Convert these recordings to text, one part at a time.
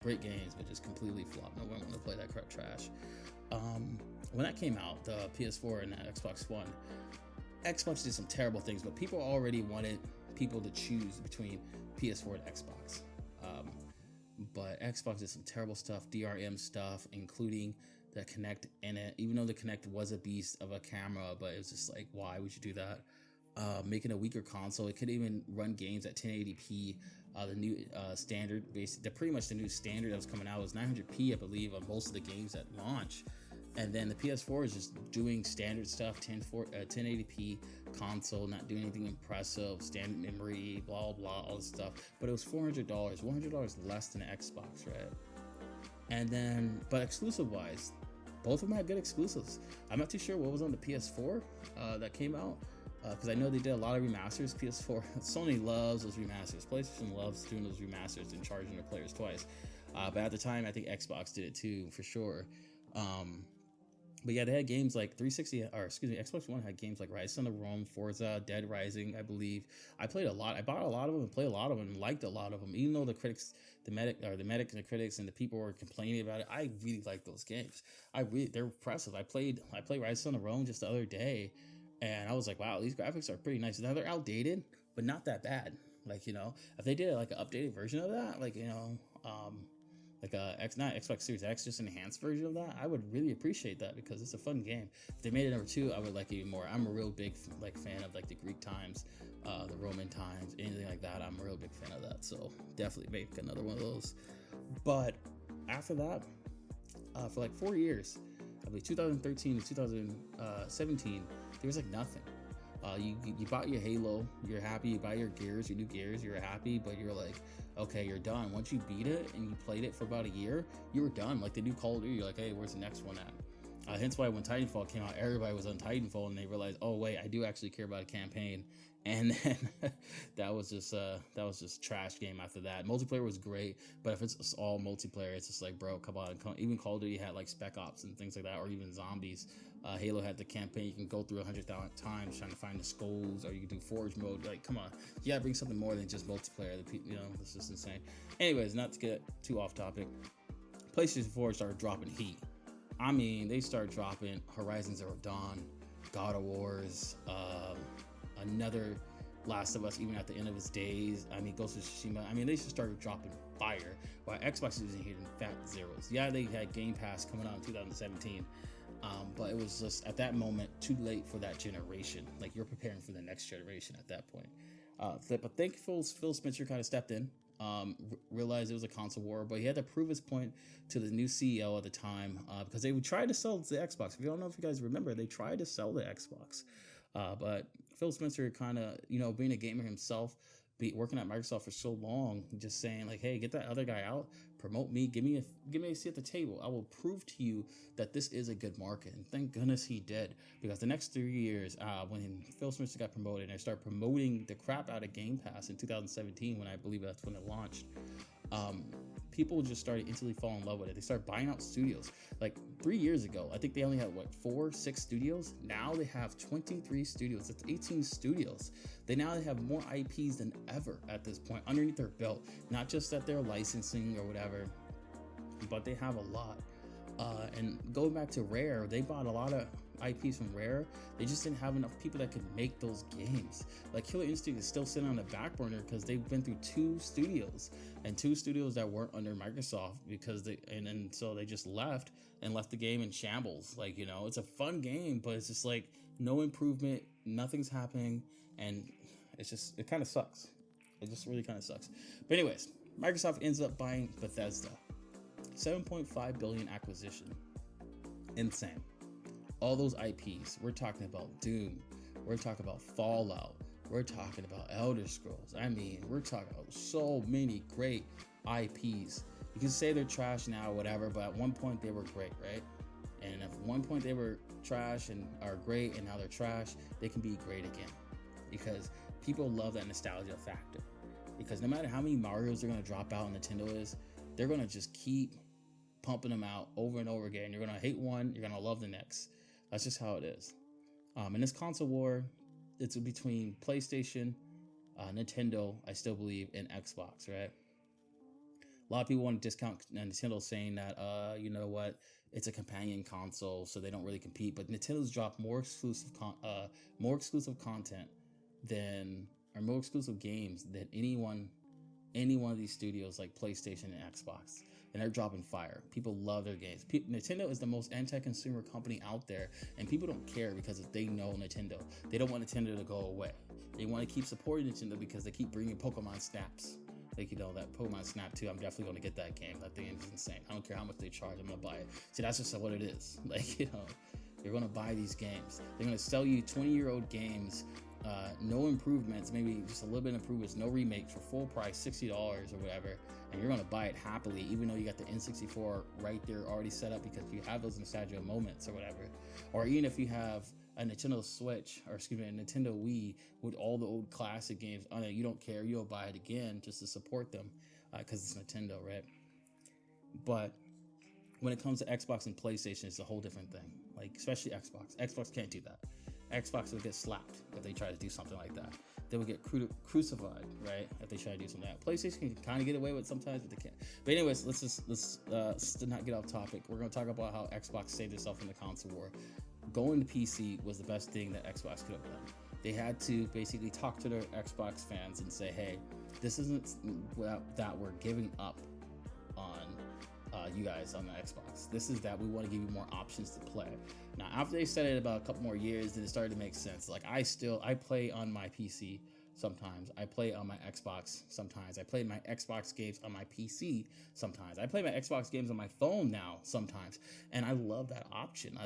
Great games, but just completely flopped. No one wanted to play that crap trash. When that came out, the PS4 and the Xbox One, Xbox did some terrible things, but people already wanted people to choose between PS4 and Xbox. But Xbox did some terrible stuff, DRM stuff, including the Kinect in it. Even though the Kinect was a beast of a camera, but it was just like, why would you do that? Making a weaker console. It could even run games at 1080p. The new standard, basically, pretty much the new standard that was coming out was 900p, I believe, on most of the games at launch. And then the PS4 is just doing standard stuff, 1080p console, not doing anything impressive, standard memory, blah, blah, all this stuff. But it was $400 less than the Xbox, right? And then, but exclusive-wise, both of them had good exclusives. I'm not too sure what was on the PS4 that came out, because I know they did a lot of remasters. PS4, Sony loves those remasters. PlayStation loves doing those remasters and charging their players twice. But at the time, I think Xbox did it too, for sure. But yeah, they had games like Xbox One had games like Rise of the Rome, Forza, Dead Rising, I believe. I played a lot. I bought a lot of them and played a lot of them and liked a lot of them. Even though the medics and the critics and the people were complaining about it, I really liked those games. They're impressive. I played Rise of the Rome just the other day, and I was like, wow, these graphics are pretty nice. Now they're outdated, but not that bad. Like, if they did like an updated version of that, like, like not Xbox Series X, just an enhanced version of that, I would really appreciate that, because it's a fun game. If they made it number 2, I would like it even more. I'm a real big fan of like the Greek times, the Roman times, anything like that. I'm a real big fan of that, so definitely make another one of those. But after that, for like 4 years, I believe 2013 to 2017, there was like nothing. You bought your Halo, you're happy. You buy your Gears, your new Gears, you're happy, but you're like, okay, you're done. Once you beat it and you played it for about a year, you were done. Like the new Call of Duty, you're like, hey, where's the next one at? Hence why when Titanfall came out, everybody was on Titanfall, and they realized, oh wait, I do actually care about a campaign. And then that was just trash game after that. Multiplayer was great, but if it's all multiplayer, it's just like, bro, come on. Even Call of Duty had like Spec Ops and things like that, or even Zombies. Halo had the campaign you can go through 100,000 times trying to find the skulls, or you can do Forge mode. Like, come on, you gotta bring something more than just multiplayer. This is insane. Anyways, not to get too off topic, PlayStation 4 started dropping heat. I mean, they started dropping Horizon Zero Dawn, God of Wars, another Last of Us, even at the end of its days. I mean, Ghost of Tsushima. I mean, they just started dropping fire, while Xbox was hitting fat zeros. Yeah, they had Game Pass coming out in 2017, but it was just at that moment too late for that generation. Like, you're preparing for the next generation at that point. But thankfully, Phil Spencer kind of stepped in. Realized it was a console war, but he had to prove his point to the new CEO at the time, because they would try to sell the Xbox. If you don't know, if you guys remember, they tried to sell the Xbox, but Phil Spencer kind of, being a gamer himself, working at Microsoft for so long, just saying like, hey, get that other guy out, promote me, give me a seat at the table. I will prove to you that this is a good market. And thank goodness he did, because the next 3 years, when Phil Spencer got promoted and I started promoting the crap out of Game Pass in 2017, when I believe that's when it launched, people just started instantly falling in love with it. They started buying out studios. Like 3 years ago, I think they only had 6 studios. Now they have 23 studios. That's 18 studios. They have more IPs than ever at this point underneath their belt. Not just that they're licensing or whatever, but they have a lot. And going back to Rare, they bought a lot of IPs from Rare. They just didn't have enough people that could make those games. Like Killer Instinct is still sitting on the back burner because they've been through 2 studios that weren't under Microsoft, so they just left the game in shambles. Like, it's a fun game, but it's just like no improvement, nothing's happening, and it kind of sucks. It just really kind of sucks. But anyways, Microsoft ends up buying Bethesda. $7.5 billion acquisition. Insane. All those IPs. We're talking about Doom. We're talking about Fallout. We're talking about Elder Scrolls. I mean, we're talking about so many great IPs. You can say they're trash now, whatever, but at one point they were great, right? And if at one point they were trash and are great, and now they're trash, they can be great again. Because people love that nostalgia factor. Because no matter how many Marios they're going to drop out on Nintendo is, they're going to just keep pumping them out over and over again. You're going to hate one, you're going to love the next. That's just how it is. In this console war, it's between PlayStation, Nintendo, I still believe, and Xbox, right? A lot of people want to discount Nintendo, saying that, you know what, it's a companion console, so they don't really compete. But Nintendo's dropped more exclusive content than, or more exclusive games than any one of these studios like PlayStation and Xbox, and they're dropping fire. People love their games. Nintendo is the most anti-consumer company out there, and people don't care because if they know Nintendo, they don't want Nintendo to go away. They want to keep supporting Nintendo because they keep bringing Pokemon Snaps. Like, you know, that Pokemon Snap 2, I'm definitely going to get that game. That thing is insane. I don't care how much they charge, I'm going to buy it. See, that's just what it is. Like, you know, you're going to buy these games. They're going to sell you 20-year-old games, no improvements, maybe just a little bit of improvements, no remakes for full price, $60 or whatever, and you're going to buy it happily, even though you got the N64 right there already set up because you have those nostalgia moments or whatever. Or even if you have a Nintendo Switch, or excuse me, a Nintendo Wii with all the old classic games on it, you don't care, you'll buy it again just to support them because it's Nintendo, right? But when it comes to Xbox and PlayStation, it's a whole different thing. Like, especially Xbox. Xbox can't do that. Xbox would get slapped if they try to do something like that. They would get crucified, right? If they try to do something like that. PlayStation can kind of get away with it sometimes, but they can't. But anyways, let's not get off topic. We're going to talk about how Xbox saved itself in the console war. Going to PC was the best thing that Xbox could have done. They had to basically talk to their Xbox fans and say, hey, this isn't that we're giving up on you guys on the Xbox. This is that we want to give you more options to play. Now, after they said it about a couple more years, then it started to make sense. Like, I play on my PC sometimes. I play on my Xbox sometimes. I play my Xbox games on my PC sometimes. I play my Xbox games on my phone now sometimes. And I love that option.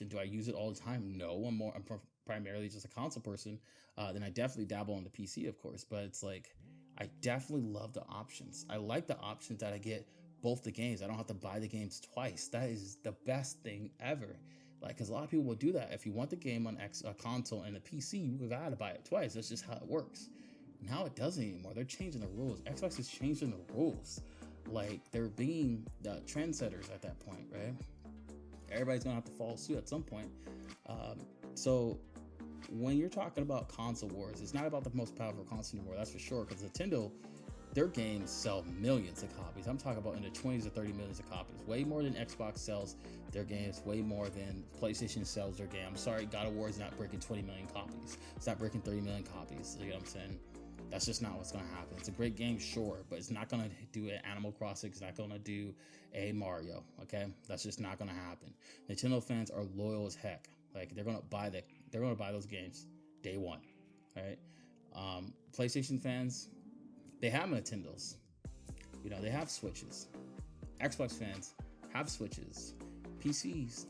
Do I use it all the time? No, I'm primarily just a console person. Then I definitely dabble on the PC, of course. But it's like, I definitely love the options. I like the options that I get both the games. I don't have to buy the games twice. That is the best thing ever. Like, because a lot of people will do that. If you want the game on a console and a PC, you gotta buy it twice. That's just how it works. Now it doesn't anymore. They're changing the rules. Xbox is changing the rules. Like, they're being the trendsetters at that point, right? Everybody's gonna have to follow suit at some point. So when you're talking about console wars, it's not about the most powerful console anymore. That's for sure. Because Nintendo, their games sell millions of copies. I'm talking about in the 20s to 30 millions of copies. Way more than Xbox sells their games. Way more than PlayStation sells their game. I'm sorry, God of War is not breaking 20 million copies. It's not breaking 30 million copies. You know what I'm saying? That's just not what's going to happen. It's a great game, sure, but it's not going to do an Animal Crossing. It's not going to do a Mario, okay? That's just not going to happen. Nintendo fans are loyal as heck. Like, they're going to buy those games day one, right? PlayStation fans, they have Nintendos. You know, they have Switches. Xbox fans have Switches. PCs